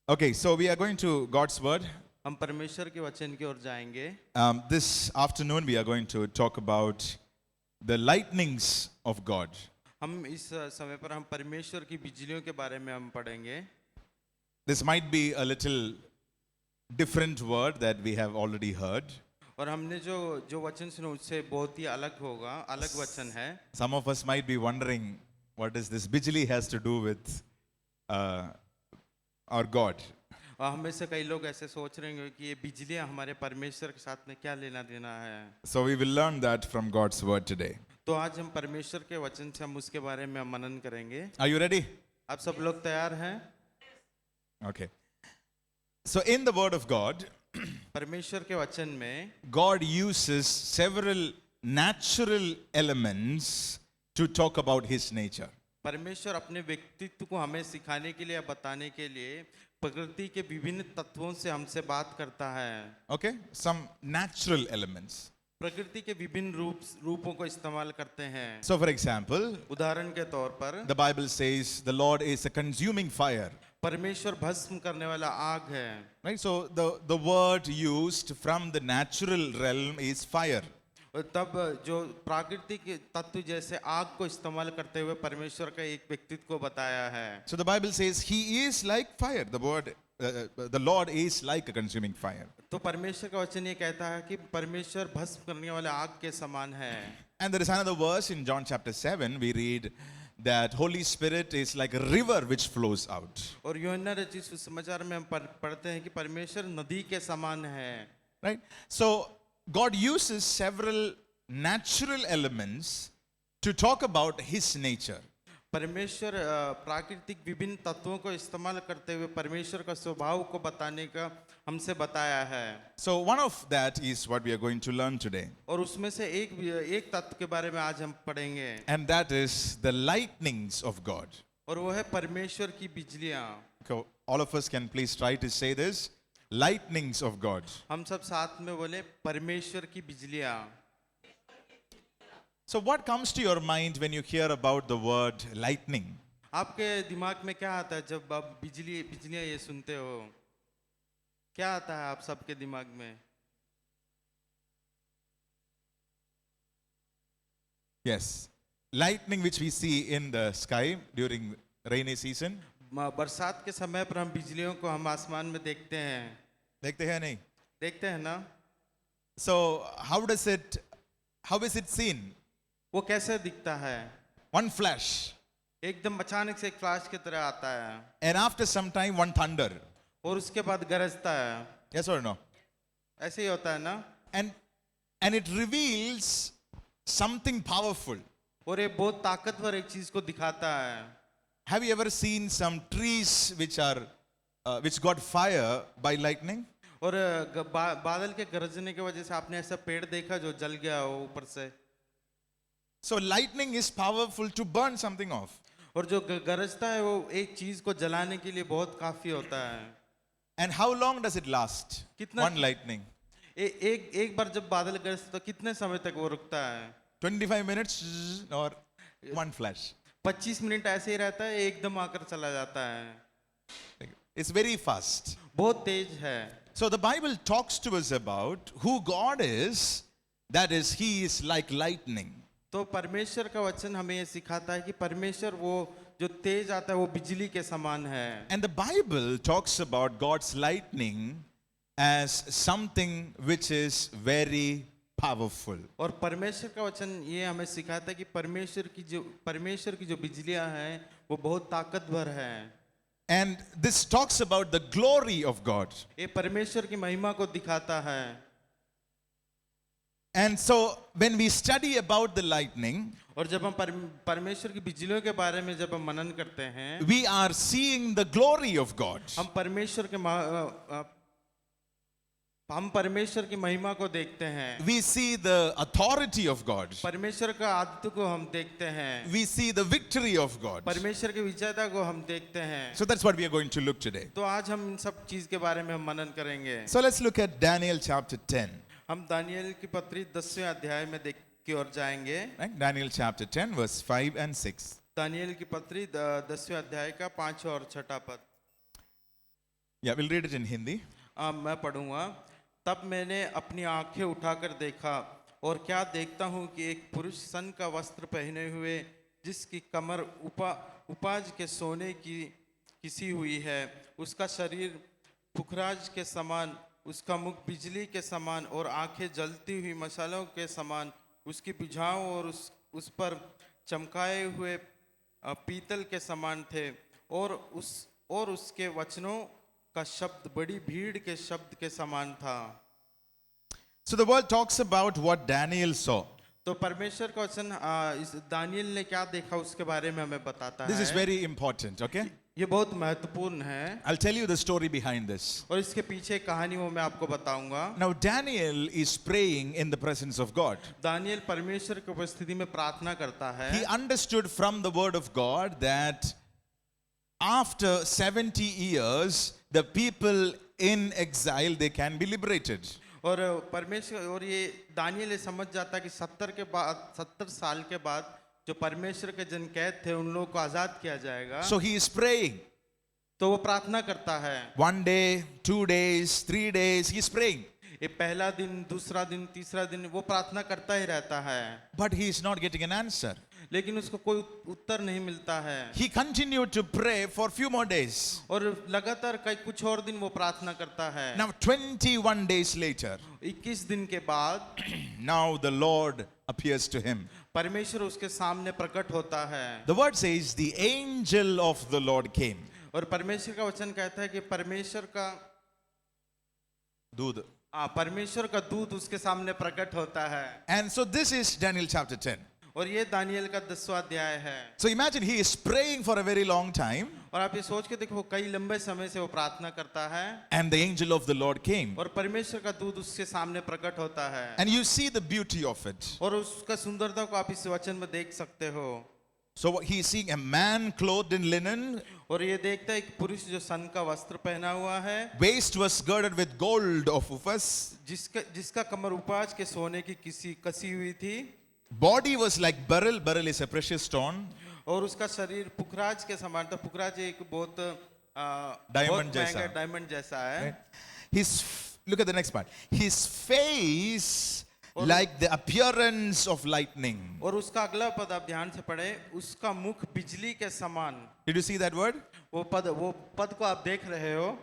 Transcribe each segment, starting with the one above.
Okay, so we are going to God's Word. हम परमेश्वर के वचन की ओर जाएंगे। This afternoon we are going to talk about the lightnings of God. हम इस समय पर हम परमेश्वर की बिजलियों के बारे में हम पढ़ेंगे। This might be a little different word that we have already heard. और हमने जो जो वचन सुना उससे बहुत ही अलग होगा, अलग वचन है। Some of us might be wondering what is this bijli has to do with our God. और हम में से कई लोग ऐसे सोच रहे होंगे कि ये बिजलियां हमारे परमेश्वर के साथ में क्या लेना देना है। So we will learn that from God's Word today. तो आज हम परमेश्वर के वचन से हम उसके बारे में मनन करेंगे। Are you ready? आप सब लोग तैयार हैं? Okay. So in the Word of God, परमेश्वर के वचन में God uses several natural elements to talk about His nature. परमेश्वर अपने व्यक्तित्व को हमें सिखाने के लिए या बताने के लिए प्रकृति के विभिन्न तत्वों से हमसे बात करता है। Okay? Some natural elements. प्रकृति के विभिन्न रूपों को इस्तेमाल करते हैं। So for example, उदाहरण के तौर पर the Bible says the Lord is a consuming fire. परमेश्वर भस्म करने वाला आग है। Right? So the word used from the natural realm is fire. और तब जो प्राकृतिक तत्व जैसे आग को इस्तेमाल करते हुए परमेश्वर का एक व्यक्तित्व को बताया है। So the Bible says He is like fire. The Lord is like a consuming fire. तो परमेश्वर का वचन ये कहता है कि परमेश्वर भस्म करने वाले आग के समान है। And there is another verse in John chapter 7. We read that Holy Spirit is like a river which flows out. और यूहन्ना रचित सुसमाचार में हम पढ़ते हैं कि परमेश्वर नदी के समान है। Right? So God uses several natural elements to talk about His nature. परमेश्वर प्राकृतिक विभिन्न तत्वों को इस्तेमाल करते हुए परमेश्वर का स्वभाव को बताने का हमसे बताया है। So one of that is what we are going to learn today. और उसमें से एक तत्व के बारे में आज हम पढ़ेंगे। And that is the lightnings of God. और वो है परमेश्वर की बिजलियां। So all of us can please try to say this. Lightnings of God. हम सब साथ में बोले परमेश्वर की बिजलियां। So what comes to your mind when you hear about the word lightning? आपके दिमाग में क्या आता है जब आप बिजलियां ये सुनते हो? क्या आता है आप सबके दिमाग में? Yes. Lightning which we see in the sky during rainy season. बरसात के समय पर हम बिजलियों को हम आसमान में देखते हैं। देखते हैं नहीं? देखते हैं ना? So how is it seen? वो कैसे दिखता है? One flash. एकदम अचानक से एक फ्लैश की तरह आता है। And after some time one thunder. और उसके बाद गरजता है। Yes or no? ऐसे ही होता है ना? And it reveals something powerful. और ये बहुत ताकतवर एक चीज को दिखाता है। Have you ever seen some trees which got fire by lightning? और बादल के गरजने की वजह से आपने ऐसा पेड़ देखा जो जल गया हो ऊपर से? So lightning is powerful to burn something off. और जो गरजता है वो एक चीज को जलाने के लिए बहुत काफी होता है। And how long does it last? कितना? One lightning. एक बार जब बादल गरजता तो कितने समय तक वो रुकता है? 25 minutes or one flash? 25 minute ऐसे ही रहता है, एकदम आकर चला जाता है। It's very fast. बहुत तेज है। So the Bible talks to us about who God is. That is, He is like lightning. तो परमेश्वर का वचन हमें ये सिखाता है कि परमेश्वर वो जो तेज आता है वो बिजली के समान है। And the Bible talks about God's lightning as something which is very powerful. और परमेश्वर का वचन ये हमें सिखाता है कि परमेश्वर की जो बिजलियां हैं वो बहुत ताकतवर है। And this talks about the glory of God. ये परमेश्वर की महिमा को दिखाता है। And so when we study about the lightning, और जब हम परमेश्वर की बिजलियों के बारे में जब हम मनन करते हैं, we are seeing the glory of God. हम परमेश्वर की महिमा को देखते हैं। We see the authority of God. परमेश्वर का आदित्य को हम देखते हैं। We see the victory of God. परमेश्वर की विजयता को हम देखते हैं। So that's what we are going to look today. तो आज हम इन सब चीज के बारे में हम मनन करेंगे। So let's look at Daniel chapter 10. हम दानियेल की पत्री 10वें अध्याय में की ओर जाएंगे। Right? Daniel chapter 10 verse 5 and 6. Daniel की पत्री 10वें अध्याय का 5 और 6 पद। Yeah, we'll read it in Hindi. मैं पढ़ूंगा। तब मैंने अपनी आंखें उठाकर देखा और क्या देखता हूँ कि एक पुरुष सन का वस्त्र पहने हुए, जिसकी कमर उपाज के सोने की किसी हुई है, उसका शरीर पुखराज के समान, उसका मुख बिजली के समान और आंखें जलती हुई मशालों के समान, उसकी भुजाओं और उस पर चमकाए हुए पीतल के समान थे, और उसके वचनों का शब्द बड़ी भीड़ के शब्द के समान था। So the word talks about what Daniel saw. तो परमेश्वर का वचन इस दानियल ने क्या देखा उसके बारे में हमें बताता This is है। very important, okay? ये बहुत महत्वपूर्ण है I'll tell you the story behind this. और इसके पीछे कहानी वो मैं आपको बताऊंगा। Now Daniel is praying in the presence of God. Daniel परमेश्वर की उपस्थिति में प्रार्थना करता है। He understood from the word of God that after 70 years, the people in exile, they can be liberated. और परमेश्वर और ये दानियल ये समझ जाता है कि 70 साल के बाद जो परमेश्वर के जन कैद थे उन लोगों को आजाद किया जाएगा। So he is praying. तो वो प्रार्थना करता है। 1 day, 2 days, 3 days, he is praying. ये पहला दिन, दूसरा दिन, तीसरा दिन वो प्रार्थना करता ही रहता है, But he is not getting an answer. लेकिन उसको कोई उत्तर नहीं मिलता है। He continued to pray for a few more days. और लगातार कई कुछ और दिन वो प्रार्थना करता है। Now 21 days later, 21 दिन के बाद now the Lord appears to him. परमेश्वर उसके सामने प्रकट होता है। The word says the angel of the Lord came. और परमेश्वर का वचन कहता है कि परमेश्वर का दूत उसके सामने प्रकट होता है। And so this is Daniel chapter 10. और ये दानियल का 10वां अध्याय है। So imagine he is praying for a very long time और आप ये सोच के देखो कई लंबे समय से वो प्रार्थना करता है and the angel of the Lord came. और परमेश्वर का दूत उसके सामने प्रकट होता है। And you see the beauty of it. और उसका सुंदरता को आप इस वचन में देख सकते हो। So he is seeing a man clothed in linen, और ये देखता है एक पुरुष जो सन का वस्त्र पहना हुआ है, waist was girded with gold of Uphaz, जिसका कमर उपाज के सोने की कसी हुई थी। body was like beryl. Beryl is a precious stone. और उसका शरीर पुखराज के समान था। पुखराज एक बहुत Diamond महंगा जैसा। डायमंड जैसा है। Look at the next part. His face like the appearance of lightning. और उसका अगला पद आप ध्यान से पढ़े, उसका मुख बिजली के समान। Did you see that word? वो पद को आप देख रहे हो।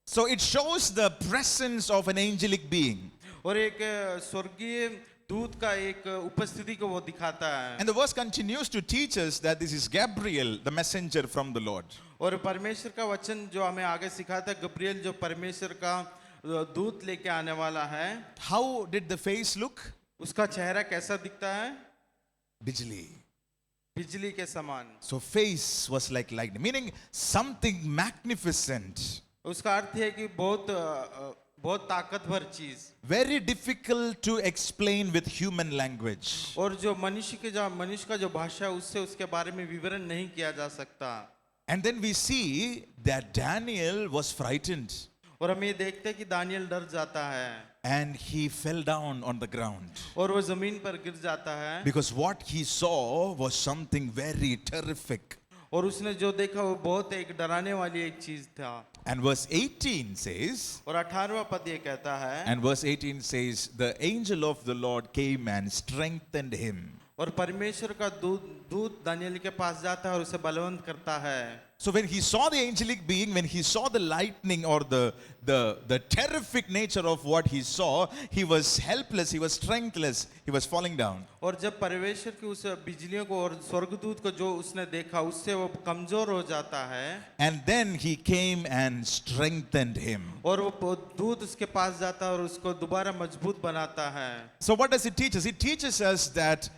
So it shows the presence of an angelic being. और एक स्वर्गीय दूत का एक उपस्थिति को वो दिखाता है। And the verse continues to teach us that this is Gabriel, the messenger from the Lord. और परमेश्वर का वचन जो हमें आगे सिखाता है, गब्रियल जो परमेश्वर का दूत लेके आने वाला है। How did the face look? उसका चेहरा कैसा दिखता है? बिजली के समान। So face was like lightning, meaning something magnificent. उसका अर्थ है कि बहुत ताकतवर चीज। Very difficult to explain with human language. और जो मनुष्य का जो भाषा है उससे उसके बारे में विवरण नहीं किया जा सकता। And then we see that Daniel was frightened और हम ये देखते हैं कि दानियल डर जाता है and he fell down on the ground और वो जमीन पर गिर जाता है, because what he saw was something very terrific. और उसने जो देखा वो बहुत एक डराने वाली एक चीज था। And verse 18 says, और 18वां पद ये कहता है, and verse 18 says, the angel of the Lord came and strengthened him. और परमेश्वर का दूत दानियल के पास जाता है और उसे बलवंत करता है। So when he saw the angelic being, when he saw the lightning or the terrific nature of what he saw, he was helpless, he was strengthless, he was falling down. और जब परमेश्वर की उस बिजलियों को और स्वर्गदूत को जो उसने देखा उससे वो कमजोर हो जाता है। And then he came and strengthened him. और वो दूत उसके पास जाता है और उसको दोबारा मजबूत बनाता है। So what does it teach us? It teaches us that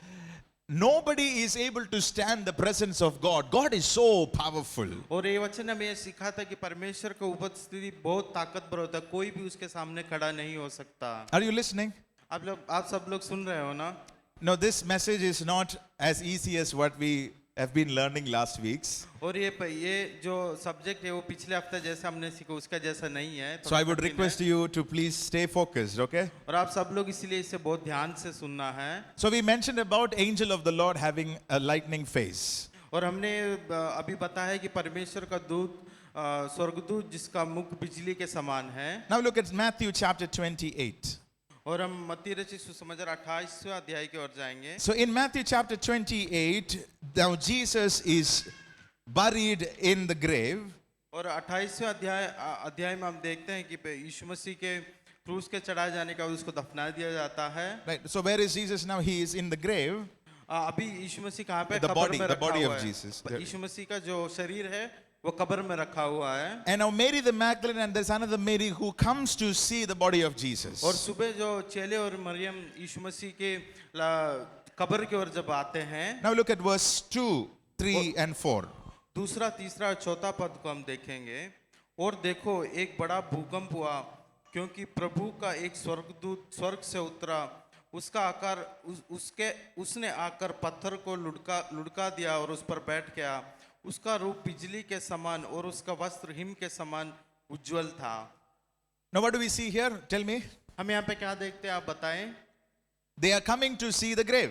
nobody is able to stand the presence of God. God is so powerful. और ये वचन हमें सिखाता है कि परमेश्वर की उपस्थिति बहुत ताकतवर होता है, कोई भी उसके सामने खड़ा नहीं हो सकता। Are you listening? आप सब लोग सुन रहे हो ना? No, this message is not as easy as what we have been learning last weeks. और ये जो सब्जेक्ट है वो पिछले हफ्ते जैसा हमने सीखा उसका जैसा नहीं है। So I would request you to please stay focused, okay? और आप सब लोग इसीलिए इसे बहुत ध्यान से सुनना है। So we mentioned about angel of the Lord having a lightning face. और हमने अभी बताया कि परमेश्वर का दूत स्वर्गदूत जिसका मुख बिजली के समान है। Now look at Matthew chapter 28. और हम मत्ती रचित सुसमाचार 28वें अध्याय की ओर जाएंगे। So in Matthew chapter 28, now Jesus is buried in the grave. और 28वें अध्याय में हम देखते हैं कि यीशु मसीह के क्रूस के चढ़ाए जाने का उसको दफना दिया जाता है। Right. So where is Jesus now? He is in the grave. अभी यीशु मसीह कहाँ पे? The कब्र body- में the रखा body हुआ of है। Jesus. यीशु मसीह का जो शरीर है वो कब्र में रखा हुआ है। And now Mary the Magdalene and there's another Mary who comes to see the body of Jesus. और सुबह जो चेले और मरियम यीशु मसीह के कब्र की ओर जब आते हैं। Now look at verse 2, 3 and 4. दूसरा, तीसरा और चौथा पद को हम देखेंगे। और देखो एक बड़ा भूकंप हुआ, क्योंकि प्रभु का एक स्वर्गदूत स्वर्ग से उतरा। उसका आकार उसने आकर पत्थर को लुढ़का दिया और उस पर बैठ गया। उसका रूप बिजली के समान और उसका वस्त्र हिम के समान उज्जवल था। Now what do we see here? Tell me. हम यहाँ पे क्या देखते हैं, आप बताएं। They are coming to see the grave.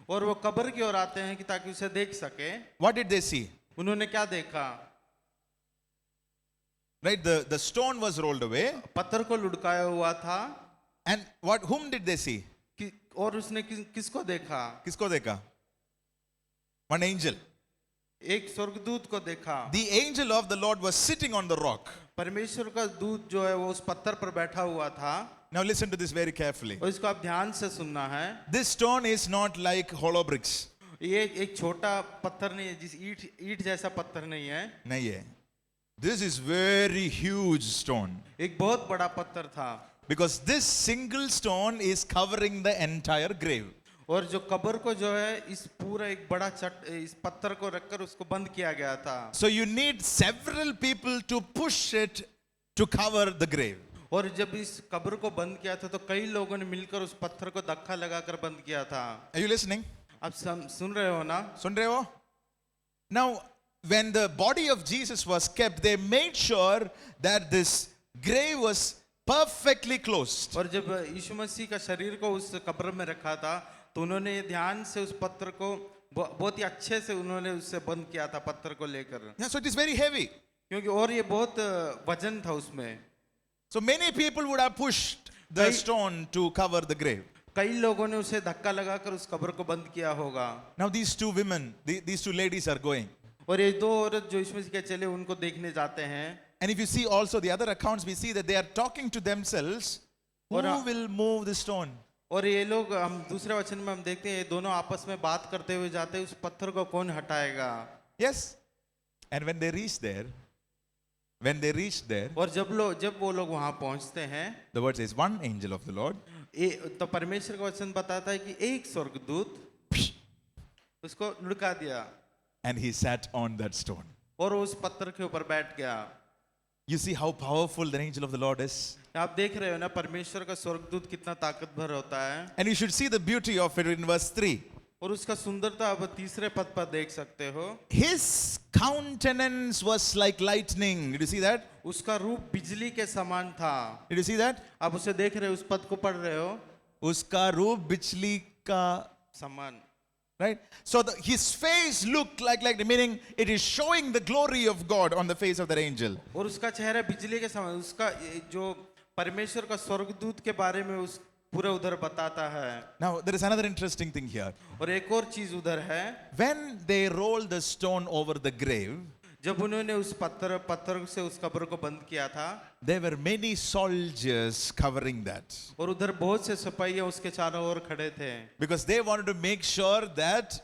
और वो कब्र की ओर आते हैं कि ताकि उसे देख सके। What did they see? उन्होंने क्या देखा? Right, the stone was rolled away. पत्थर को लुढ़काया हुआ था। And whom did they see? और उसने किसको देखा? किसको देखा? One angel. एक स्वर्गदूत को देखा। The angel of the Lord was sitting on the rock. परमेश्वर का दूत जो है वो उस पत्थर पर बैठा हुआ था। Now listen to this very carefully. और इसको आप ध्यान से सुनना है। This stone is not like hollow bricks. ये एक छोटा पत्थर नहीं है, जिस ईंट जैसा पत्थर नहीं है। नहीं है. This is very huge stone. एक बहुत बड़ा पत्थर था। Because this single stone is covering the entire grave. और जो कब्र को जो है इस पूरा एक बड़ा इस पत्थर को रखकर उसको बंद किया गया था। So you need several people to push it to cover the grave. और जब इस कब्र को बंद किया था तो कई लोगों ने मिलकर उस पत्थर को धक्का लगाकर बंद किया था। Are you listening? आप सुन रहे हो ना? सुन रहे हो? Now, when the body of Jesus was kept, they made sure that this grave was perfectly closed. और जब यीशु मसीह का शरीर को उस कब्र में रखा था तो उन्होंने ध्यान से उस पत्थर को बहुत ही अच्छे से उन्होंने उससे बंद किया था, पत्थर को लेकर। Yeah, so it is very heavy. क्योंकि और ये बहुत वजन था उसमें। So many people would have pushed the stone to cover the grave. कई लोगों ने उसे धक्का लगाकर उस कब्र को बंद किया होगा। Now these two women, these two ladies are going. और ये दो औरत जो यीशु मसीह के चेले उनको देखने जाते हैं। And if you see also the other accounts, we see that they are talking to themselves, who will move the stone? और ये लोग, हम दूसरे वचन में हम देखते हैं ये दोनों आपस में बात करते हुए जाते हैं, उस पत्थर को कौन हटाएगा? Yes. And when they reach there, और जब वो लोग वहां पहुंचते हैं, the word says one angel of the Lord, तो परमेश्वर का वचन बताता है कि एक स्वर्गदूत उसको लुढ़का दिया and he sat on that stone. और उस पत्थर के ऊपर बैठ गया। You see how powerful the angel of the Lord is? आप देख रहे हो ना परमेश्वर का स्वर्गदूत कितना ताकतवर होता है। And you should see the beauty of it in verse 3. और उसका सुंदरता आप तीसरे पद पर देख सकते हो। His countenance was like lightning. Did you see that? उसका रूप बिजली के समान था। Did you see that? आप उसे देख रहे हो, उस पद को पढ़ रहे हो। उसका रूप बिजली का समान। Right? So his face looked like meaning it is showing the glory of God on the face of that angel. और उसका चेहरा बिजली के समान, उसका जो परमेश्वर का स्वर्गदूत के बारे में उस पूरा उधर बताता है। Now there is another interesting thing here. और एक और चीज उधर है। When they rolled the stone over the grave, जब उन्होंने उस पत्थर से उस कब्र को बंद किया था, there were many soldiers covering that. और उधर बहुत से सिपाही उसके चारों ओर खड़े थे। Because they wanted to make sure that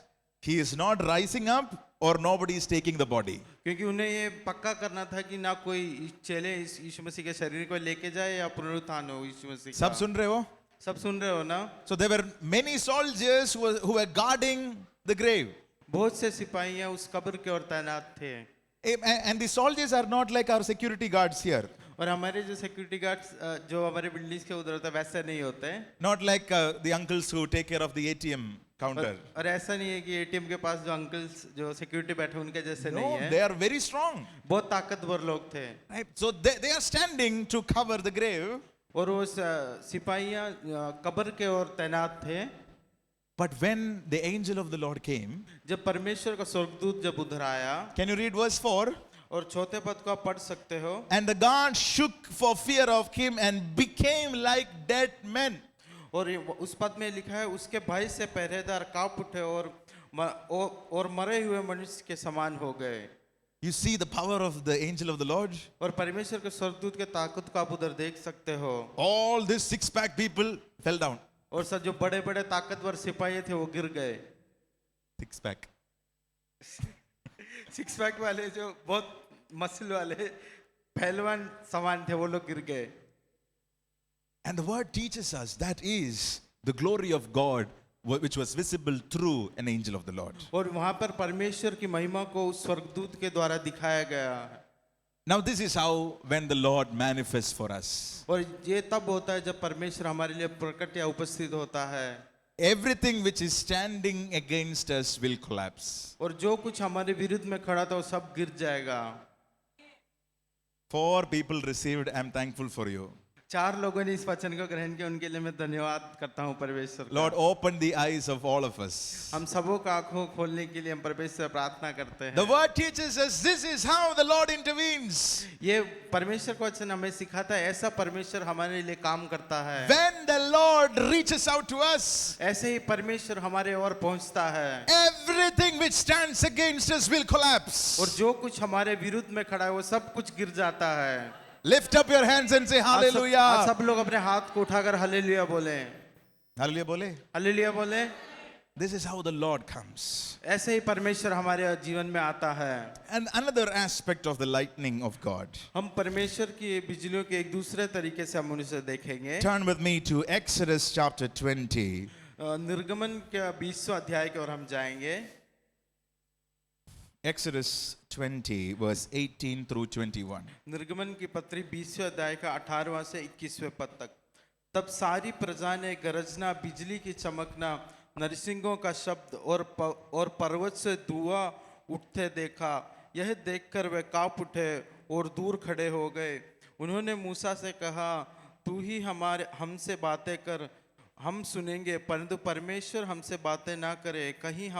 he is not rising up or nobody is taking the body. क्योंकि उन्हें ये पक्का करना था कि ना कोई चेले इस यीशु मसीह के शरीर को लेके जाए या पुनरुत्थान हो यीशु मसीह का। सब सुन रहे हो? सब सुन रहे हो ना? So there were many soldiers who were guarding the grave. बहुत से सिपाहियां उस कब्र के ओर तैनात थे। And the soldiers are not like our security guards here. और हमारे जो सिक्योरिटी गार्ड्स जो हमारे बिल्डिंग्स के उधर होता है वैसे नहीं होते हैं। Not like the uncles who take care of the ATM counter. और ऐसा नहीं है कि एटीएम के पास जो अंकल्स जो सिक्योरिटी बैठे उनके जैसे नहीं No, है। they are very strong. बहुत ताकतवर लोग थे। Right? So they are standing to cover the grave. और वो सिपाहियां कब्र के ओर तैनात थे। But when the angel of the Lord came, जब परमेश्वर का स्वर्गदूत जब उधर आया, can you read verse 4? और चौथे पद को आप पढ़ सकते हो, And the guards shook for fear of him and became like dead men. और उस पद में लिखा है, उसके भय से पहरेदार कांप उठे और मरे हुए मनुष्य के समान हो गए। You see the power of the angel of the Lord? और परमेश्वर के स्वर्गदूत के ताकत को आप उधर देख सकते हो। All these six-pack people fell down. और सब जो बड़े बड़े ताकतवर सिपाही थे वो गिर गए। Six-pack. सिक्स पैक वाले जो बहुत मसल वाले पहलवान समान थे वो लोग गिर गए। And the word teaches us that is the glory of God which was visible through an angel of the Lord. और वहां पर परमेश्वर की महिमा को उस स्वर्गदूत के द्वारा दिखाया गया है। Now this is how when the Lord manifests for us. और ये तब होता है जब परमेश्वर हमारे लिए प्रकट या उपस्थित होता है। Everything which is standing against us will collapse. और जो कुछ हमारे विरुद्ध में खड़ा था वो सब गिर जाएगा। 4 people received. I'm thankful for you. 4 लोगों ने इस वचन को ग्रहण किया, उनके लिए मैं धन्यवाद करता हूँ परमेश्वर का। Lord, open the eyes of all of us. हम सबों का आंखों खोलने के लिए हम परमेश्वर से प्रार्थना करते हैं। The word teaches us this is how the Lord intervenes. ये परमेश्वर का वचन हमें सिखाता है, ऐसा परमेश्वर हमारे लिए काम करता है। When the Lord reaches out to us, ऐसे ही परमेश्वर हमारे ओर पहुंचता है। everything which stands against us will collapse. और जो कुछ हमारे विरुद्ध में खड़ा है वो सब कुछ गिर जाता है। Lift up your hands and say आज hallelujah. सब लोग अपने हाथ को उठाकर हालेलुया बोले। Hallelujah bole. हालेलुया बोले। This is how the Lord comes. ऐसे ही परमेश्वर हमारे जीवन में आता है। And another aspect of the lightning of God. हम परमेश्वर की बिजलियों के एक दूसरे तरीके से हम उन्हें देखेंगे। Turn with me to Exodus chapter 20. निर्गमन के 20वें अध्याय की ओर हम जाएंगे। Exodus 20 verse 18 through 21. निर्गमन की पत्री 20वें अध्याय का 18वां से 21वें पद तक। तब सारी प्रजा ने गरजना, बिजली की चमकना, नरसिंगों का शब्द और पर्वत से धुआं उठते देखा। यह देखकर वे कांप उठे और दूर खड़े हो गए। उन्होंने मूसा से कहा, तू ही हमसे बातें कर, हम सुनेंगे, परंतु परमेश्वर हमसे बातें ना करे, कहीं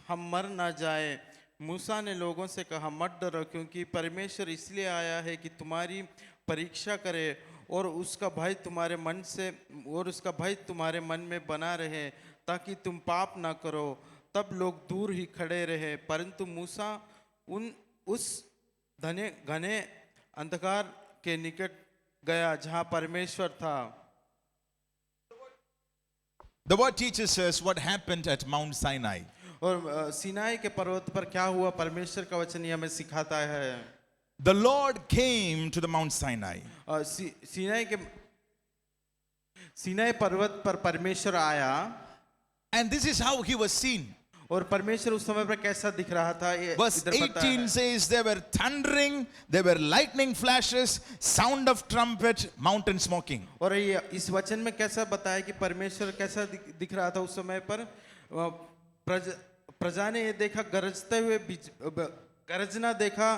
हम मर ना जाए। मूसा ने लोगों से कहा, मत डरो, क्योंकि परमेश्वर इसलिए आया है कि तुम्हारी परीक्षा करे और उसका भय तुम्हारे मन में बना रहे, ताकि तुम पाप ना करो। तब लोग दूर ही खड़े रहे, परंतु मूसा उस घने अंधकार के निकट गया जहां परमेश्वर था। The word teaches us what happened at Mount Sinai. और सीनाई के पर्वत पर क्या हुआ, परमेश्वर का वचन ये हमें सिखाता है। The Lord came to the Mount Sinai. Sinai पर्वत पर परमेश्वर आया। And this is how he was seen. और परमेश्वर उस समय पर कैसा दिख रहा था, ये Verse इधर पता 18 है। says there were thundering, there were lightning flashes, sound of trumpet, mountain smoking. और ये इस वचन में कैसा बताया कि परमेश्वर कैसा दिख रहा था उस समय पर। प्रजा ने ये देखा, गरजते हुए गरजना देखा,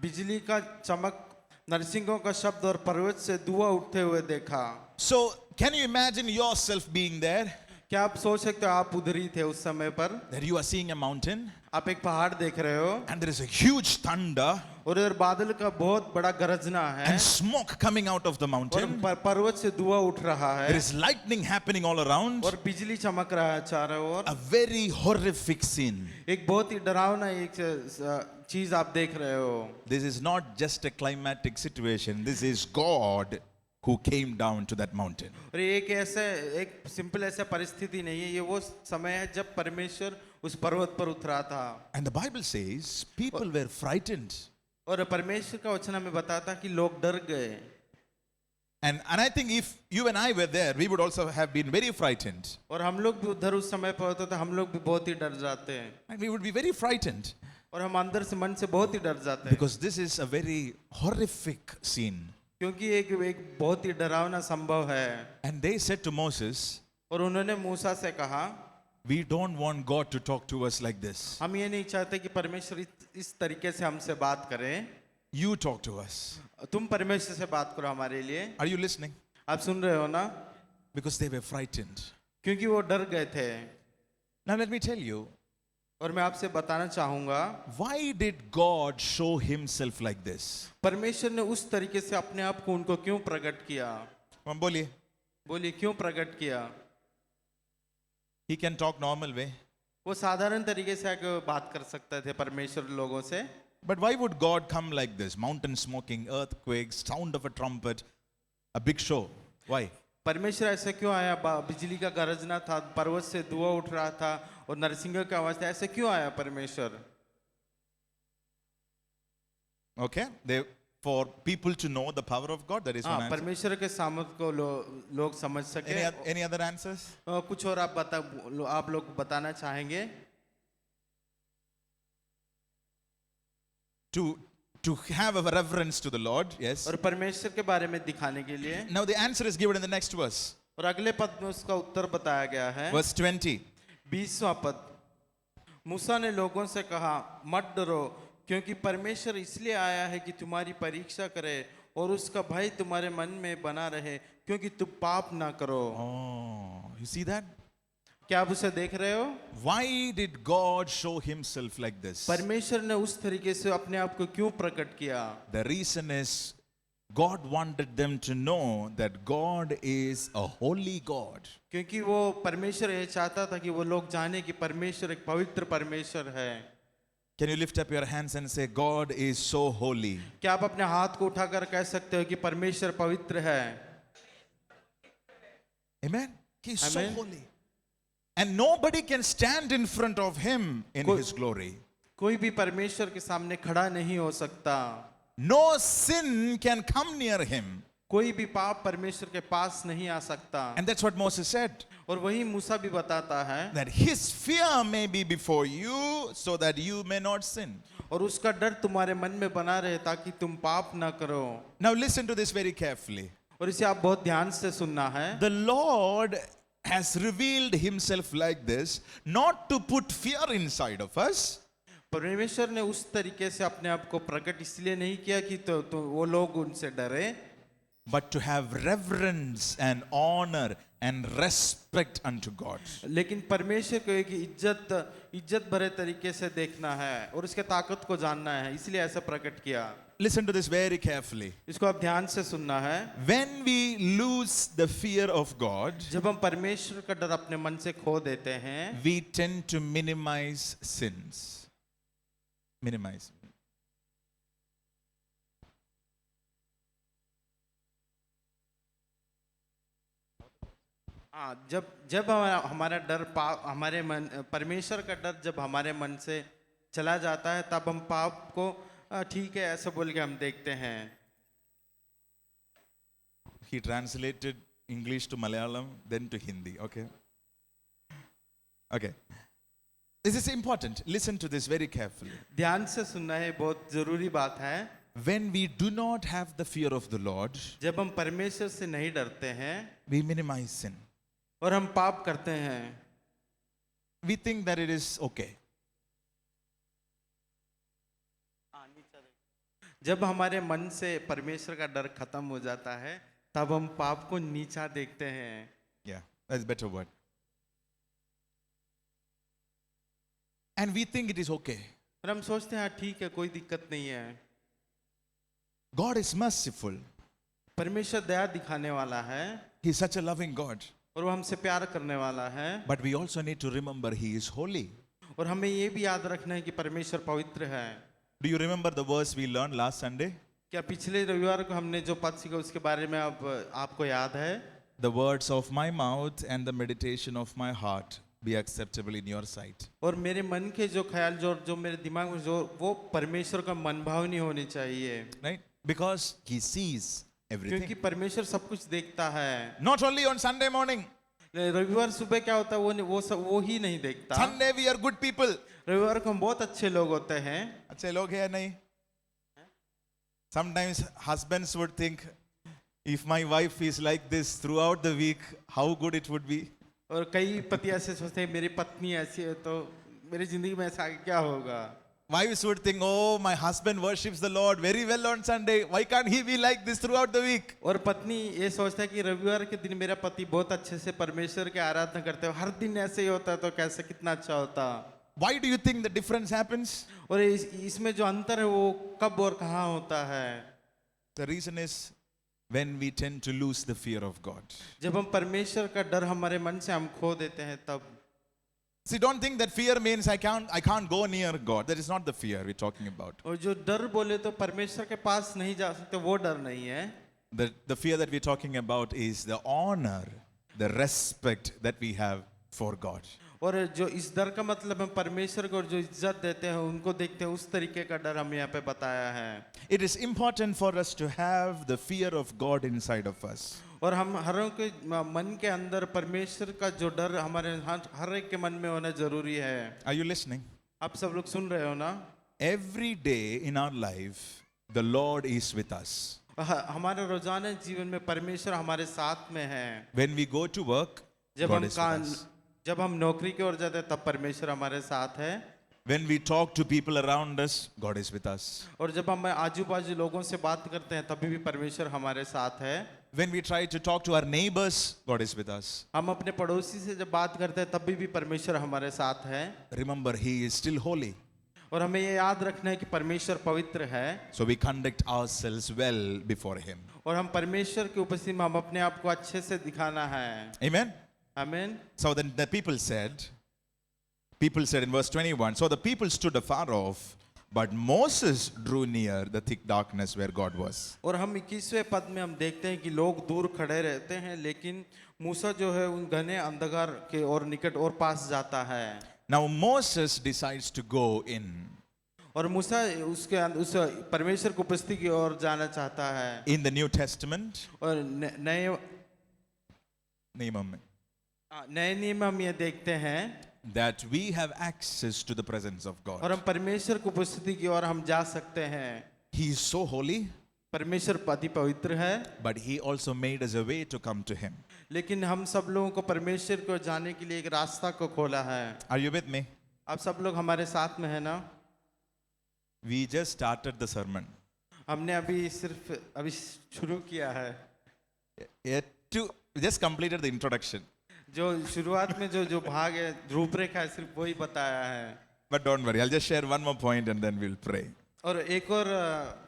बिजली का चमक, नरसिंगों का शब्द और पर्वत से धुआं उठते हुए देखा। So can you imagine yourself being there? क्या आप सोच सकते हो आप उधर ही थे उस समय पर? That you are seeing a mountain आप एक पहाड़ देख रहे हो and there is a huge thunder और इधर बादल का बहुत बड़ा गरजना है and smoke coming out of the और mountain. पर्वत से धुआं उठ रहा There है is lightning happening all around. और बिजली चमक रहा है चारों ओर। A very horrific scene. एक बहुत ही डरावना एक चीज आप देख रहे हो। This is not just a climatic situation. This is God who came down to that mountain. और एक सिंपल ऐसा परिस्थिति नहीं है, ये वो समय है जब परमेश्वर उस पर्वत पर उतरा था। And the Bible says people were frightened. और परमेश्वर का वचन हमें बताता कि लोग डर गए। And I think if you and I were there, we would also have been very frightened. और हम लोग भी उधर उस समय पर होते तो हम लोग भी बहुत ही डर जाते हैं। And we would be very frightened और हम अंदर से मन से बहुत ही डर जाते हैं। because this is a very horrific scene. क्योंकि एक बहुत ही डरावना संभव है। And they said to Moses, और उन्होंने मूसा से कहा, we don't want God to talk to us like this. हम ये नहीं चाहते कि परमेश्वर इस तरीके से हमसे बात करें। You talk to us. तुम परमेश्वर से बात करो हमारे लिए। Are you listening? आप सुन रहे हो ना? because they were frightened. क्योंकि वो डर गए थे। Now let me tell you, और मैं आपसे बताना चाहूंगा, why did God show himself like this? परमेश्वर ने उस तरीके से अपने आप को उनको क्यों प्रकट किया? Come on, बोलिए. बोलिए क्यों प्रकट किया? He can talk normal way. वो साधारण तरीके से आके बात कर सकते थे परमेश्वर लोगों से, But why would God come like this? Mountain smoking, earthquakes, sound of a trumpet, a big show. Why? परमेश्वर ऐसे क्यों आया? बिजली का गरजना था, पर्वत से धुआं उठ रहा था और नरसिंह का आवाज था, ऐसे क्यों आया परमेश्वर? Okay, for people to know the power of God. That is one हाँ, answer. परमेश्वर के सामर्थ को लोग समझ सके। Any other answers? कुछ और आप लोग बताना चाहेंगे? To have a reverence to the Lord, yes. और परमेश्वर के बारे में दिखाने के लिए। Now the answer is given in the next verse. और अगले पद में उसका उत्तर बताया गया है। Verse 20. 20वां पद, मूसा ने लोगों से कहा, मत डरो, क्योंकि परमेश्वर इसलिए आया है कि तुम्हारी परीक्षा करे और उसका भय तुम्हारे मन में बना रहे, क्योंकि तुम पाप ना करो। Oh, you see that? क्या आप उसे देख रहे हो? Why did God show himself like this? परमेश्वर ने उस तरीके से अपने आप को क्यों प्रकट किया? The reason is God wanted them to know that God is a holy God. क्योंकि वो परमेश्वर ये चाहता था कि वो लोग जाने कि परमेश्वर एक पवित्र परमेश्वर है। Can you lift up your hands and say, God is so holy? क्या आप अपने हाथ को उठाकर कह सकते हो कि परमेश्वर पवित्र है? Amen? He is so Amen. holy. And nobody can stand in front of him in his glory. कोई भी परमेश्वर के सामने खड़ा नहीं हो सकता। No sin can come near him. कोई भी पाप परमेश्वर के पास नहीं आ सकता। And that's what Moses said. और वही मूसा भी बताता है, That his fear may be before you so that you may not sin. और उसका डर तुम्हारे मन में बना रहे ताकि तुम पाप ना करो। Now listen to this very carefully. और इसे आप बहुत ध्यान से सुनना है। The Lord has revealed himself like this, not to put fear inside of us, परमेश्वर ने उस तरीके से अपने आप को प्रकट इसलिए नहीं किया कि तो वो लोग उनसे डरे, but to have reverence and honor and respect unto God. लेकिन परमेश्वर को एक इज्जत भरे तरीके से देखना है और उसके ताकत को जानना है, इसलिए ऐसा प्रकट किया। Listen to this very carefully. इसको आप ध्यान से सुनना है। When we lose the fear of God, जब हम परमेश्वर का डर अपने मन से खो देते हैं, we tend to minimize sins. Minimize. हाँ, जब हमारा डर हमारे मन परमेश्वर का डर जब हमारे मन से चला जाता है, तब हम पाप को ठीक है ऐसा बोल के हम देखते हैं। He translated English to Malayalam, then to Hindi. Okay. Okay. This is important. Listen to this very carefully. ध्यान से सुनना है, बहुत जरूरी बात है। When we do not have the fear of the Lord, जब हम परमेश्वर से नहीं डरते हैं we minimize sin. और हम पाप करते हैं, We think that it is okay. जब हमारे मन से परमेश्वर का डर खत्म हो जाता है, तब हम पाप को नीचा देखते हैं। Yeah, that's a better word. And we think it is okay. और हम सोचते हैं हाँ ठीक है, कोई दिक्कत नहीं है। God is merciful. परमेश्वर दया दिखाने वाला है He is such a loving God. और वो हमसे प्यार करने वाला है, But we also need to remember He is holy. और हमें ये भी याद रखना है कि परमेश्वर पवित्र है। Do you remember the verse we learned last Sunday? क्या पिछले रविवार को हमने जो पद सीखा उसके बारे में आपको याद है? The words of my mouth and the meditation of my heart be acceptable in your sight. और मेरे मन के जो ख्याल जो मेरे दिमाग में जो वो परमेश्वर का मन भावनी होनी चाहिए, Right? Because He sees everything. क्योंकि परमेश्वर सब कुछ देखता है। Not only on Sunday morning. रविवार सुबह क्या होता है वो ही नहीं देखता। Sunday we are good people. रविवार को हम बहुत अच्छे लोग होते हैं। अच्छे लोग हैं नहीं? Sometimes husbands would think, if my wife is like this throughout the week, how good it would be. और कई पति ऐसे सोचते हैं मेरी पत्नी ऐसी है तो मेरी जिंदगी में ऐसा आगे क्या होगा। Wives would think, oh, my husband worships the Lord very well on Sunday. Why can't he be like this throughout the week? और पत्नी ये सोचता है कि रविवार के दिन मेरा पति बहुत अच्छे से परमेश्वर की आराधना करते हो, हर दिन ऐसे ही होता है तो कैसे कितना अच्छा होता। Why do you think the difference happens? और इसमें जो अंतर है वो कब और कहाँ होता है? The reason is when we tend to lose the fear of God. जब हम परमेश्वर का डर हमारे मन से हम खो देते हैं तब। See, don't think that fear means I can't go near God. That is not the fear we're talking about. और जो डर बोले तो परमेश्वर के पास नहीं जा सकते, वो डर नहीं है। The fear that we're talking about is the honor, the respect that we have for God. और जो इस डर का मतलब हम परमेश्वर को जो इज्जत देते हैं उनको देखते हैं, उस तरीके का डर हमें यहाँ पे बताया है। It is important for us to have the fear of God inside of us. और हम हर एक के मन के अंदर परमेश्वर का जो डर हमारे हर एक के मन में होना जरूरी है। Are you listening? आप सब लोग सुन रहे हो ना? Every day in our life, the Lord is with us. हमारे रोजाना जीवन में परमेश्वर हमारे साथ में है। When we go to work, God is with us. जब हम नौकरी की ओर जाते हैं तब परमेश्वर हमारे साथ है। When we talk to people around us, God is with us. और जब हम आजू बाजू लोगों से बात करते हैं तभी भी परमेश्वर हमारे साथ है। When we try to talk to our neighbors, God is with us. हम अपने पड़ोसी से जब बात करते हैं तभी भी परमेश्वर हमारे साथ है। Remember, He is still holy. और हमें ये याद रखना है कि परमेश्वर पवित्र है। So we conduct ourselves well before Him. और हम परमेश्वर की उपस्थिति में हम अपने आप को अच्छे से दिखाना है। Amen? आमीन। So then the people said in verse 21, so the people stood afar off, but Moses drew near the thick darkness where God was. और हम 21वें पद में हम देखते हैं कि लोग दूर खड़े रहते हैं, लेकिन मूसा जो है उन घने अंधकार के और निकट और पास जाता है। Now Moses decides to go in. और मूसा उस परमेश्वर की उपस्थिति की ओर जाना चाहता है। In the New Testament, और नए नियम हम ये देखते हैं that we have access to the presence of God. और हम परमेश्वर की उपस्थिति की ओर हम जा सकते हैं। He is so holy, परमेश्वर अति पवित्र है, but He also made us a way to come to Him. लेकिन हम सब लोगों को परमेश्वर को जाने के लिए एक रास्ता को खोला है। Are you with me? आप सब लोग हमारे साथ में है ना? We just started the sermon. हमने अभी शुरू किया है। Just completed the introduction. जो शुरुआत में जो भाग है, रूपरेखा है, सिर्फ वही बताया है। But don't worry, I'll just share one more point and then we'll pray. और एक और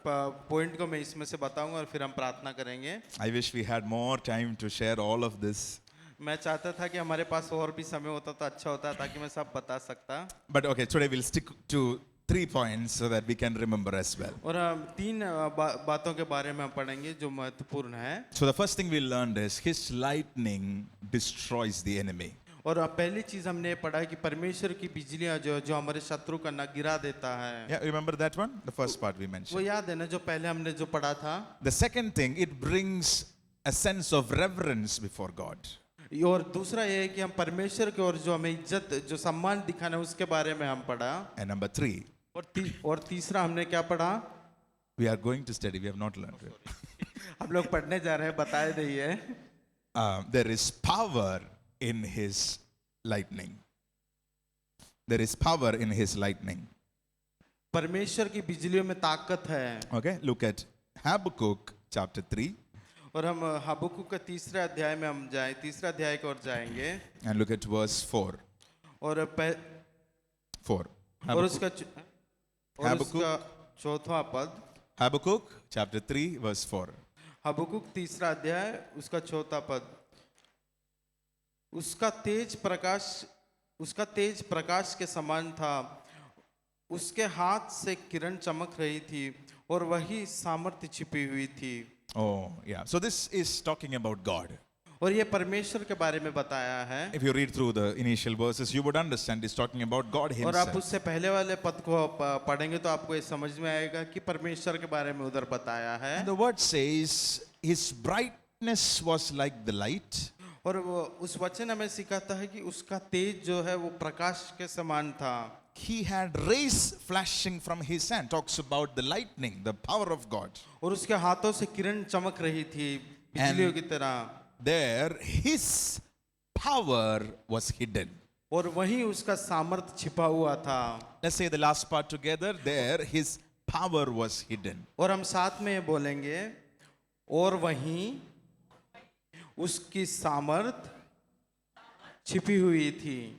पॉइंट को मैं इसमें से बताऊंगा और फिर हम प्रार्थना करेंगे। I wish we had more time to share all of this. मैं चाहता था कि हमारे पास और भी समय होता तो अच्छा होता ताकि मैं सब बता सकता। But okay, today we'll stick to 3 points so that we can remember as well. और हम 3 बातों के बारे में हम पढ़ेंगे जो महत्वपूर्ण है। So the first thing we learned is His lightning destroys the enemy. और पहली चीज हमने पढ़ा है कि परमेश्वर की बिजलियां जो हमारे शत्रु का न गिरा देता है। Yeah, remember that one? The first part we वो mentioned. याद है ना जो पहले हमने जो पढ़ा था। The second thing, it brings a sense of reverence before God. और दूसरा ये है कि हम परमेश्वर की ओर जो हमें इज्जत जो सम्मान दिखाना है उसके बारे में हम पढ़ा। And number 3, और तीसरा हमने क्या पढ़ा? we are going to study, we have not learned it. हम लोग पढ़ने जा रहे हैं, बताए नहीं है। There is power in His lightning. There is power in His lightning. परमेश्वर की बिजलियों में ताकत है। Okay, look at Habakkuk chapter 3. और हम हबक्कुक के तीसरे अध्याय में हम जाएं, तीसरा अध्याय की ओर जाएंगे। And look at verse 4. और 4. और उसका चौथा पद। Habakkuk chapter 3 verse 4. हबक्कुक तीसरा अध्याय उसका चौथा पद। उसका तेज प्रकाश के समान था, उसके हाथ से किरण चमक रही थी और वही सामर्थ्य छिपी हुई थी। Oh, yeah. So this is talking about God. और ये परमेश्वर के बारे में बताया है। If you read through the initial verses, you would understand it's talking about God और आप Himself. उससे पहले वाले पद को पढ़ेंगे तो आपको ये समझ में आएगा कि परमेश्वर के बारे में उधर बताया है। And the word says, His brightness was like the light. और वो उस वचन हमें सिखाता है कि उसका तेज जो है वो प्रकाश के समान था। He had rays flashing from His hand. Talks about the lightning, the power of God. और उसके हाथों से किरण चमक रही थी बिजलियों की तरह। There, His power was hidden. और वहीं उसका सामर्थ छिपा हुआ था। Let's say the last part together. There, his power was hidden. और हम साथ में ये बोलेंगे, और वहीं उसकी सामर्थ छिपी हुई थी।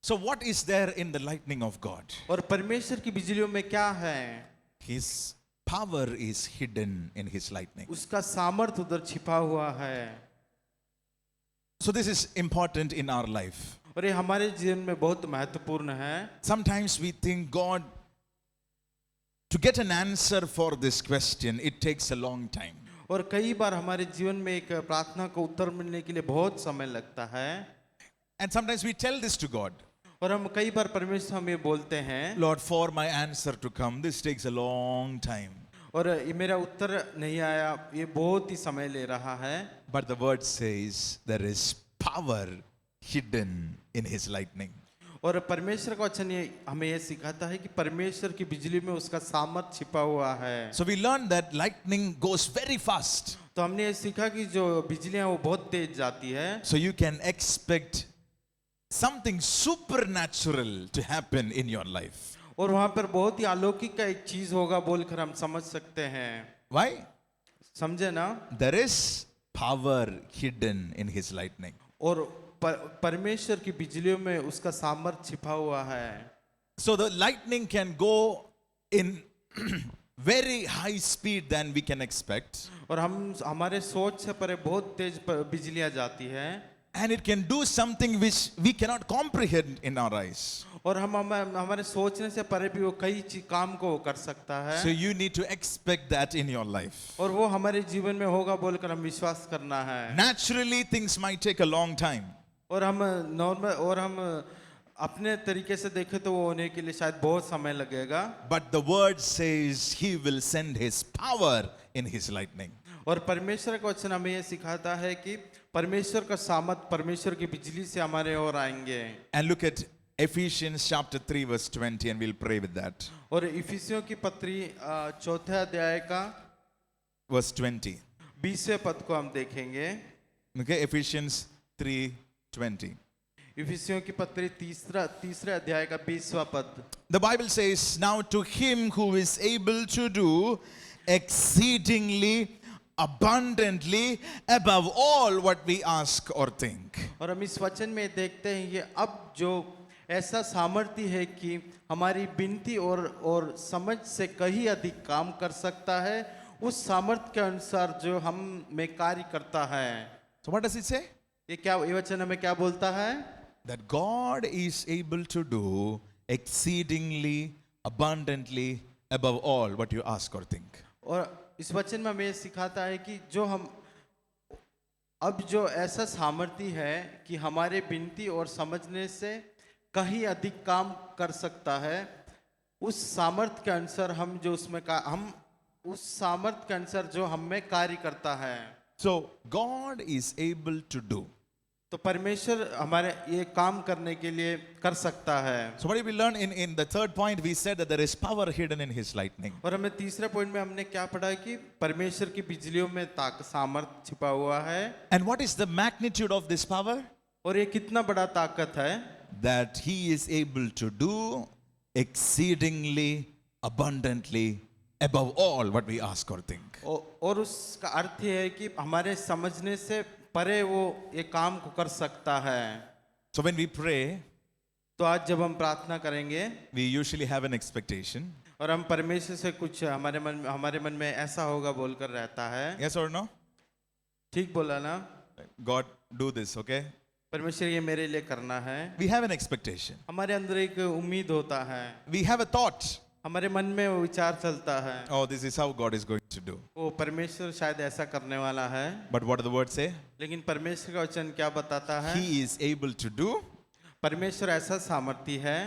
So, what is there in the lightning of God? और परमेश्वर की बिजलियों में क्या है? His power is hidden in his lightning. उसका सामर्थ उधर छिपा हुआ है। So, this is important in our life. और ये हमारे जीवन में बहुत महत्वपूर्ण है। Sometimes we think God, to get an answer for this question, it takes a long time. और कई बार हमारे जीवन में एक प्रार्थना को उत्तर मिलने के लिए बहुत समय लगता है। And sometimes we tell this to God. और हम कई बार परमेश्वर से हमें बोलते हैं, Lord, for my answer to come, this takes a long time. और ये मेरा उत्तर नहीं आया, ये बहुत ही समय ले रहा है। But the word says there is power hidden in his lightning. और परमेश्वर का वचन ये हमें ये सिखाता है कि परमेश्वर की बिजली में उसका सामर्थ छिपा हुआ है। So we learn that lightning goes very fast. तो हमने ये सीखा कि जो बिजलियां वो बहुत तेज जाती है। So you can expect something supernatural to happen in your life. और वहां पर बहुत ही अलौकिक का एक चीज होगा बोलकर हम समझ सकते हैं। Why? समझे ना? There is power hidden in his lightning. और परमेश्वर की बिजलियों में उसका सामर्थ छिपा हुआ है। So the lightning can go in very high speed than we can expect. और हम हमारे सोच से परे बहुत तेज बिजलियां जाती है। And it can do something which we cannot comprehend in our eyes. और हम हमारे सोचने से परे भी वो कई काम को कर सकता है। So you need to expect that in your life. और वो हमारे जीवन में होगा बोलकर हम विश्वास करना है। Naturally, things might take a long time. और हम नॉर्मल और हम अपने तरीके से देखें तो वो होने के लिए शायद बहुत समय लगेगा। But the word says he will send his power in his lightning. और परमेश्वर का वचन हमें ये सिखाता है कि परमेश्वर का सामर्थ परमेश्वर की बिजली से हमारे ओर आएंगे। And look at Ephesians chapter 3 verse 20 and we'll pray with that. और इफिसियों की पत्री चौथे अध्याय का Verse 20. 20वें पद को हम देखेंगे। Okay, Ephesians 3:20. इफिसियों की पत्री तीसरे अध्याय का 20वां पद। The Bible says, now to him who is able to do exceedingly abundantly above all what we ask or think. और हम इस वचन में देखते हैं कि अब जो ऐसा सामर्थ्य है कि हमारी विनती और समझ से कहीं अधिक काम कर सकता है, उस सामर्थ्य के अनुसार जो हम में कार्य करता है। So what does it say? ये वचन हमें क्या बोलता है? That God is able to do exceedingly abundantly above all what you ask or think. और इस वचन में हमें ये सिखाता है कि जो हम अब जो ऐसा सामर्थ्य है कि हमारे विनती और समझने से कहीं अधिक काम कर सकता है, उस सामर्थ्य के अनुसार हम जो हम उस सामर्थ्य के अनुसार जो हम में कार्य करता है। So God is able to do. तो परमेश्वर हमारे ये काम करने के लिए कर सकता है। So what did we learn in the third point? We said that there is power hidden in his lightning. और हमें तीसरे पॉइंट में हमने क्या पढ़ा कि परमेश्वर की बिजलियों में सामर्थ छिपा हुआ है। And what is the magnitude of this power? और ये कितना बड़ा ताकत है? That he is able to do exceedingly abundantly above all what we ask or think. और उसका अर्थ ये है कि हमारे समझने से परे वो ये काम को कर सकता है। So when we pray, तो आज जब हम प्रार्थना करेंगे, we usually have an expectation. और हम परमेश्वर से कुछ हमारे मन में ऐसा होगा बोलकर रहता है। Yes or no? ठीक बोला ना? God, do this, okay? परमेश्वर ये मेरे लिए करना है। We have an expectation. हमारे अंदर एक उम्मीद होता है। We have a thought. हमारे मन में वो विचार चलता है। Oh, this is how God is going to do. वो परमेश्वर शायद ऐसा करने वाला है। But what does the word say? लेकिन परमेश्वर का वचन क्या बताता है? He is able to do परमेश्वर ऐसा सामर्थ्य है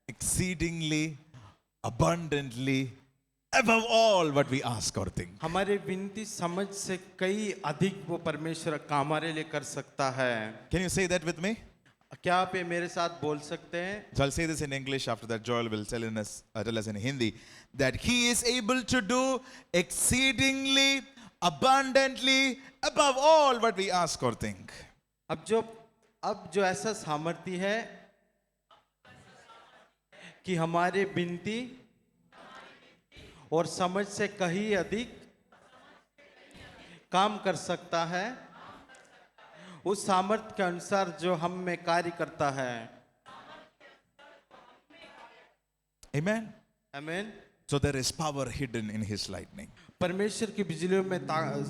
exceedingly abundantly above all what we ask or think. हमारे विनती समझ से कई अधिक वो परमेश्वर काम हमारे लिए कर सकता है। Can you say that with me? क्या आप ये मेरे साथ बोल सकते हैं? So I'll say this in English. After that, Joel will tell us in Hindi that he is able to do exceedingly abundantly above all what we ask or think. अब जो अब जो ऐसा सामर्थ्य है कि हमारे विनती और समझ से कहीं अधिक काम कर सकता है, उस सामर्थ्य के अनुसार जो हम में कार्य करता है। Amen. आमीन। So there is power hidden in his lightning. परमेश्वर की बिजलियों में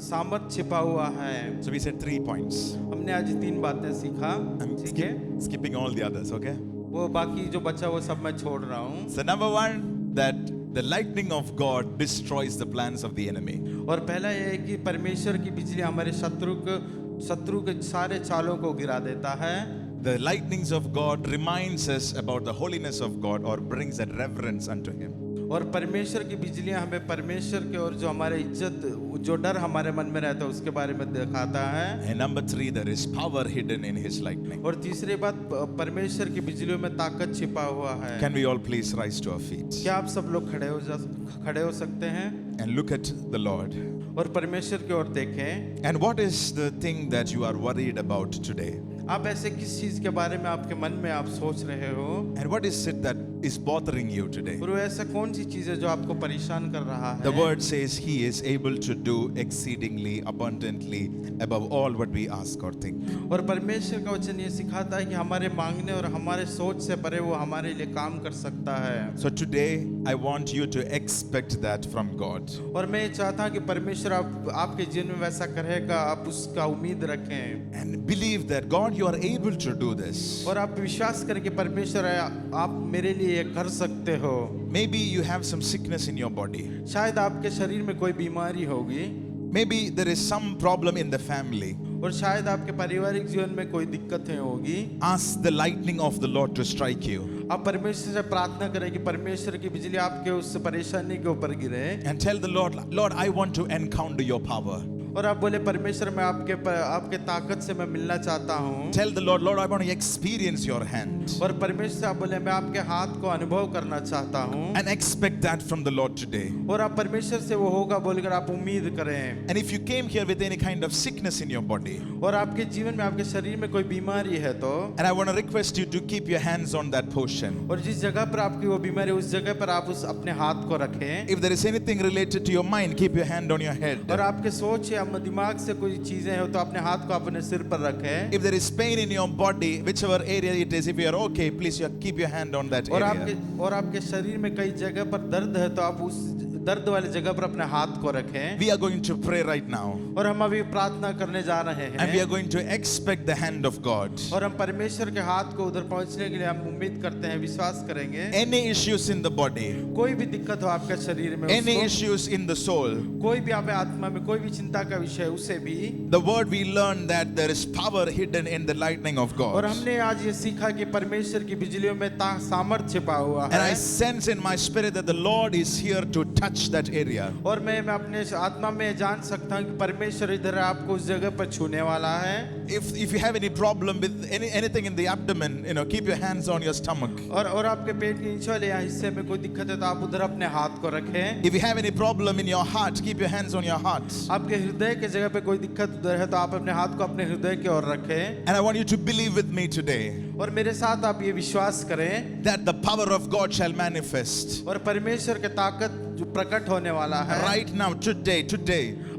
सामर्थ छिपा हुआ है। So we said 3 points. हमने आज 3 बातें सीखा। I'm ठीक है, skipping all the others, okay? वो बाकी जो बचा वो सब मैं छोड़ रहा हूँ। So number 1, that the lightning of God destroys the plans of the enemy. और पहला ये है कि परमेश्वर की बिजली हमारे शत्रु के सारे चालों को गिरा देता है। The lightnings of God reminds us about the holiness of God or brings that reverence unto him. और परमेश्वर की बिजलियां हमें परमेश्वर के और जो हमारे इज्जत, जो डर हमारे मन में रहता है उसके बारे में दिखाता है। And number 3, there is power hidden in his lightning. और तीसरी बात, परमेश्वर की बिजलियों में ताकत छिपा हुआ है। Can we all please rise to our feet क्या आप सब लोग खड़े हो सकते हैं and look at the Lord? और परमेश्वर की ओर देखें। And what is the thing that you are worried about today? आप ऐसे किस चीज के बारे में आपके मन में आप सोच रहे हो? And what is it that is bothering you today? और वो ऐसा कौन सी चीज है जो आपको परेशान कर रहा है? The word says he is able to do exceedingly abundantly above all what we ask or think. और परमेश्वर का वचन ये सिखाता है कि हमारे मांगने और हमारे सोच से परे वो हमारे लिए काम कर सकता है। So today I want you to expect that from God. और मैं ये चाहता हूँ कि परमेश्वर आपके जीवन में वैसा करेगा, आप उसका उम्मीद रखें। And believe that God, you are able to do this. और आप विश्वास करें कि परमेश्वर आप मेरे लिए ये कर सकते हो। Maybe you have some sickness in your body. शायद आपके शरीर में कोई बीमारी होगी। Maybe there is some problem in the family. और शायद आपके पारिवारिक जीवन में कोई दिक्कतें होगी। Ask the lightning of the Lord to strike you. आप परमेश्वर से प्रार्थना करें कि परमेश्वर की बिजली आपके उस परेशानी के ऊपर गिरे। And tell the Lord, Lord, I want to encounter your power. और आप बोले परमेश्वर मैं आपके ताकत से मैं मिलना चाहता हूँ। Tell the Lord, Lord, I want to experience your hand. और परमेश्वर से आप बोले मैं आपके हाथ को अनुभव करना चाहता हूँ। And expect that from the Lord today. और आप परमेश्वर से वो होगा बोलकर आप उम्मीद करें। And if you came here with any kind of sickness in your body, और आपके जीवन में आपके शरीर में कोई बीमारी है तो, and I want to request you to keep your hands on that portion. और जिस जगह पर आपकी वो बीमारी उस जगह पर आप उस अपने हाथ को रखें। If there is anything related to your mind, keep your hand on your head. और आपके सोच या दिमाग से कोई चीजें हो तो अपने हाथ को अपने सिर पर रखें। If there is pain in your body, whichever area it is, if you are okay, please keep your hand on that area. और आपके शरीर में कई जगह पर दर्द है तो आप उस दर्द वाले जगह पर अपने हाथ को रखें। We are going to pray right now. और हम अभी प्रार्थना करने जा रहे हैं। And we are going to expect the hand of God. और हम परमेश्वर के हाथ को उधर पहुंचने के लिए हम उम्मीद करते हैं, विश्वास करेंगे। Any issues in the body, कोई भी दिक्कत हो आपके शरीर में, any issues in the soul, कोई भी आपके आत्मा में कोई भी चिंता का विषय, उसे भी। the word we learned that there is power hidden in the lightning of और God. हमने आज ये सीखा कि परमेश्वर की बिजलियों में सामर्थ छिपा हुआ And I है। sense in my spirit that the Lord is here to touch that area. और मैं अपने आत्मा में जान सकता हूँ कि परमेश्वर इधर आपको उस जगह पर छूने वाला है। If you have any problem with anything in the abdomen, keep your hands on your stomach. और आपके पेट के नीचे वाले हिस्से में कोई दिक्कत है तो आप उधर अपने हाथ को रखें। If you have any problem in your heart, keep your hands on your heart. आपके हृदय के जगह पे कोई दिक्कत उधर है तो आप अपने हाथ को अपने हृदय की ओर रखें। And I want you to believe with me today और मेरे साथ आप ये विश्वास करें that the power of God shall manifest और परमेश्वर की ताकत जो प्रकट होने वाला है right now, today,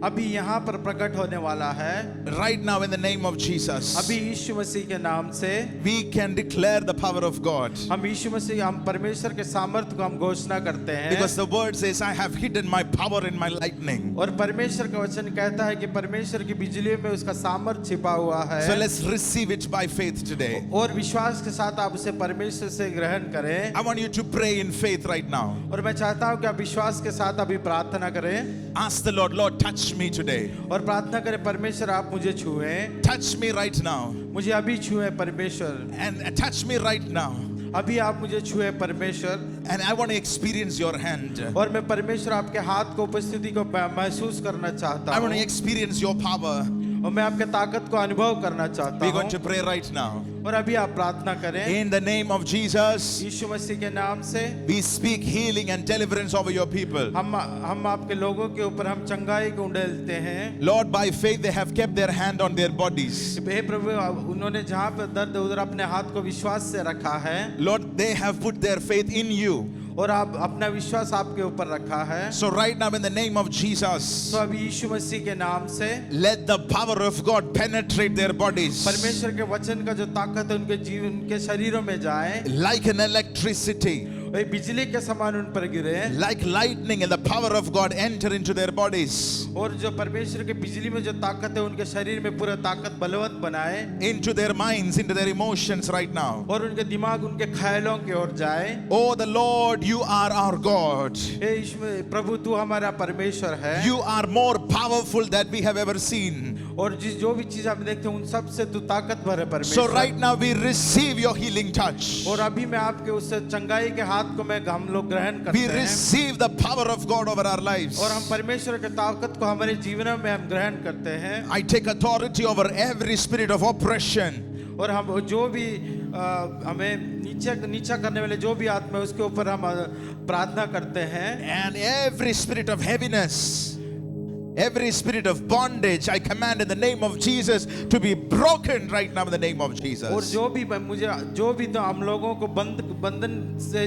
अभी यहाँ पर प्रकट होने वाला है। right now in the name of Jesus. अभी यीशु मसीह के नाम से We can declare the power of God. हम यीशु मसीह, हम परमेश्वर के सामर्थ्य को हम घोषणा करते हैं। Because the word says, I have hidden my power in my lightning. और परमेश्वर का वचन कहता है कि परमेश्वर की बिजली में उसका सामर्थ्य छिपा हुआ है। So let's receive it by faith today. और विश्वास के साथ आप उसे परमेश्वर से ग्रहण करें। I want you to pray in faith right now. और मैं चाहता हूँ कि आप विश्वास के साथ अभी प्रार्थना करें। Ask the Lord, Lord, touch me today. और प्रार्थना करें, परमेश्वर आप मुझे छुएं। Touch me right now. मुझे अभी छुएं परमेश्वर। And touch me right now. अभी आप मुझे छुएं परमेश्वर। And I want to experience your hand. और मैं परमेश्वर आपके हाथ को उपस्थिति को महसूस करना चाहता I want हूँ। to experience your power. और मैं आपके ताकत को अनुभव करना चाहता We're going हूँ। to pray right now. और अभी आप प्रार्थना करें। In the name of Jesus, यीशु मसीह के नाम से we speak healing and deliverance over your people. हम आपके लोगों के ऊपर हम चंगाई को उंडेलते हैं। Lord, by faith they have kept their hand on their bodies. हे प्रभु, उन्होंने जहाँ पे दर्द उधर अपने हाथ को विश्वास से रखा है, Lord, they have put their faith in you. और आप अपना विश्वास आपके ऊपर रखा है। So right now in the name of Jesus, तो अभी यीशु मसीह के नाम से let the power of God penetrate their bodies परमेश्वर के वचन का जो ताकत है उनके जीवन, उनके शरीरों में जाए, like an electricity, वही बिजली के समान उन पर गिरे, like lightning, and the power of God enter into their bodies, और जो परमेश्वर के बिजली में जो ताकत है उनके शरीर में पूरा ताकत बलवंत बनाए, into their minds, into their emotions right now. और उनके दिमाग उनके ख्यालों की ओर जाए। Oh, the Lord, you are our God. हे ईश्वर प्रभु, तू हमारा परमेश्वर है, You are more powerful than we have ever seen. और जो भी चीज हम देखते हैं उन सब से तू ताकतवर है So परमेश्वर। right now we receive your healing touch. और अभी मैं आपके उस चंगाई के हाथ को मैं हम लोग ग्रहण करते We हैं, receive the power of God over our lives. और हम परमेश्वर के ताकत को हमारे जीवन में हम ग्रहण करते हैं। I take authority over every spirit of oppression. और हम जो भी हमें नीचा करने वाले जो भी आत्मा है उसके ऊपर हम प्रार्थना करते हैं, And every spirit of heaviness, every spirit of bondage, I command in the name of Jesus to be broken right now in the name of और Jesus. जो भी तो हम लोगों को बंधन से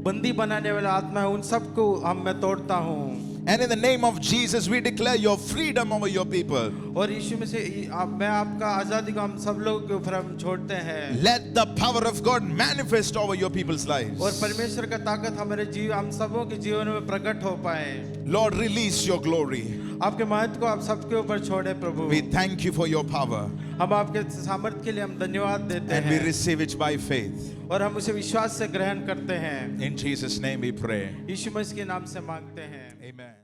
बंदी बनाने वाला आत्मा है उन सबको मैं तोड़ता हूँ। And in the name of Jesus, we declare your freedom over your people. और यीशु में से मैं आपका आजादी को हम सब लोगों के ऊपर हम छोड़ते हैं, Let the power of God manifest over your people's lives. और परमेश्वर का ताकत हमारे हम सबों के जीवन में प्रकट हो पाए। Lord, release your glory. आपके महत्व को आप सबके ऊपर छोड़े प्रभु। We thank you for your power हम आपके सामर्थ्य के लिए हम धन्यवाद देते and we हैं, receive it by faith. और हम उसे विश्वास से ग्रहण करते हैं। In Jesus' name we pray. यीशु मसीह के नाम से मांगते हैं। Amen.